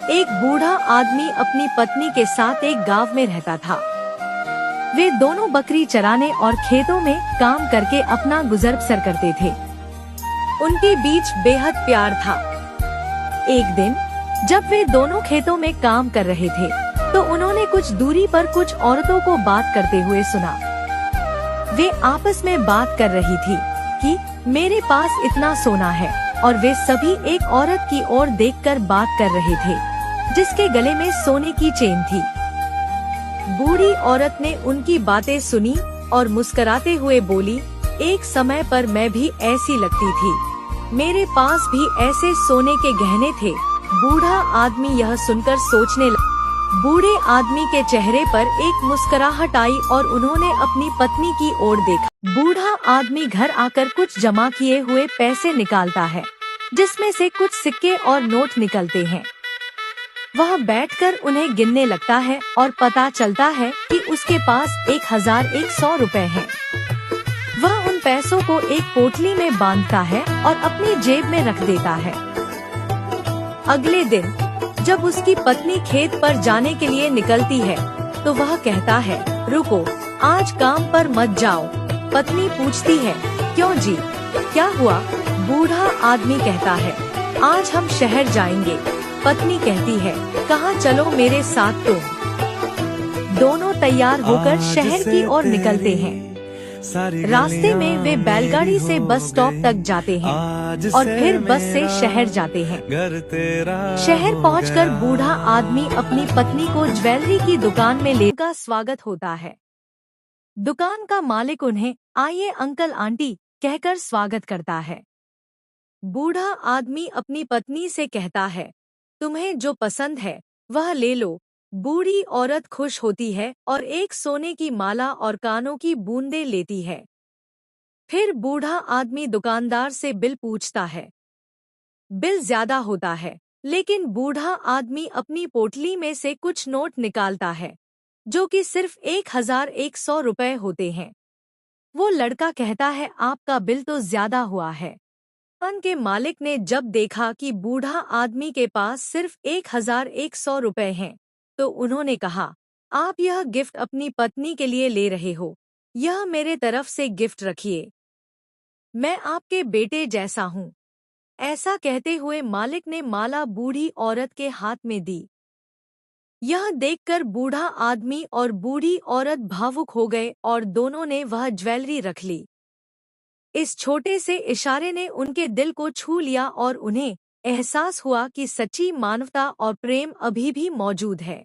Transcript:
एक बूढ़ा आदमी अपनी पत्नी के साथ एक गांव में रहता था। वे दोनों बकरी चराने और खेतों में काम करके अपना गुजर बसर करते थे। उनके बीच बेहद प्यार था। एक दिन जब वे दोनों खेतों में काम कर रहे थे तो उन्होंने कुछ दूरी पर कुछ औरतों को बात करते हुए सुना। वे आपस में बात कर रही थी कि मेरे पास इतना सोना है, और वे सभी एक औरत की ओर देखकर बात कर रहे थे जिसके गले में सोने की चेन थी। बूढ़ी औरत ने उनकी बातें सुनी और मुस्कुराते हुए बोली, एक समय पर मैं भी ऐसी लगती थी, मेरे पास भी ऐसे सोने के गहने थे। बूढ़ा आदमी यह सुनकर सोचने लगा। बूढ़े आदमी के चेहरे पर एक मुस्कुराहट आई और उन्होंने अपनी पत्नी की ओर देखा। बूढ़ा आदमी घर आकर कुछ जमा किए हुए पैसे निकालता है, जिसमें से कुछ सिक्के और नोट निकलते हैं। वह बैठकर उन्हें गिनने लगता है और पता चलता है कि उसके पास 1100 रुपए हैं। वह उन पैसों को एक पोटली में बांधता है और अपनी जेब में रख देता है। अगले दिन जब उसकी पत्नी खेत पर जाने के लिए निकलती है तो वह कहता है, रुको, आज काम पर मत जाओ। पत्नी पूछती है, क्यों जी, क्या हुआ? बूढ़ा आदमी कहता है, आज हम शहर जाएंगे। पत्नी कहती है, कहाँ चलो मेरे साथ तुम। दोनों तैयार होकर शहर की ओर निकलते हैं। रास्ते में वे बैलगाड़ी से बस स्टॉप तक जाते हैं और फिर बस से शहर जाते हैं। शहर पहुंचकर बूढ़ा आदमी अपनी पत्नी को ज्वेलरी की दुकान में लेकर स्वागत होता है। दुकान का मालिक उन्हें आइए अंकल आंटी कहकर स्वागत करता है। बूढ़ा आदमी अपनी पत्नी से कहता है, तुम्हें जो पसंद है वह ले लो। बूढ़ी औरत खुश होती है और एक सोने की माला और कानों की बूंदें लेती है। फिर बूढ़ा आदमी दुकानदार से बिल पूछता है। बिल ज्यादा होता है, लेकिन बूढ़ा आदमी अपनी पोटली में से कुछ नोट निकालता है जो कि सिर्फ 1100 रुपए होते हैं। वो लड़का कहता है, आपका बिल तो ज्यादा हुआ है। दुकान के मालिक ने जब देखा कि बूढ़ा आदमी के पास सिर्फ 1100 रुपए हैं, तो उन्होंने कहा, आप यह गिफ्ट अपनी पत्नी के लिए ले रहे हो, यह मेरे तरफ से गिफ्ट रखिए। मैं आपके बेटे जैसा हूँ। ऐसा कहते हुए मालिक ने माला बूढ़ी औरत के हाथ में दी। यह देखकर बूढ़ा आदमी और बूढ़ी औरत भावुक हो गए और दोनों ने वह ज्वेलरी रख ली। इस छोटे से इशारे ने उनके दिल को छू लिया और उन्हें एहसास हुआ कि सच्ची मानवता और प्रेम अभी भी मौजूद है।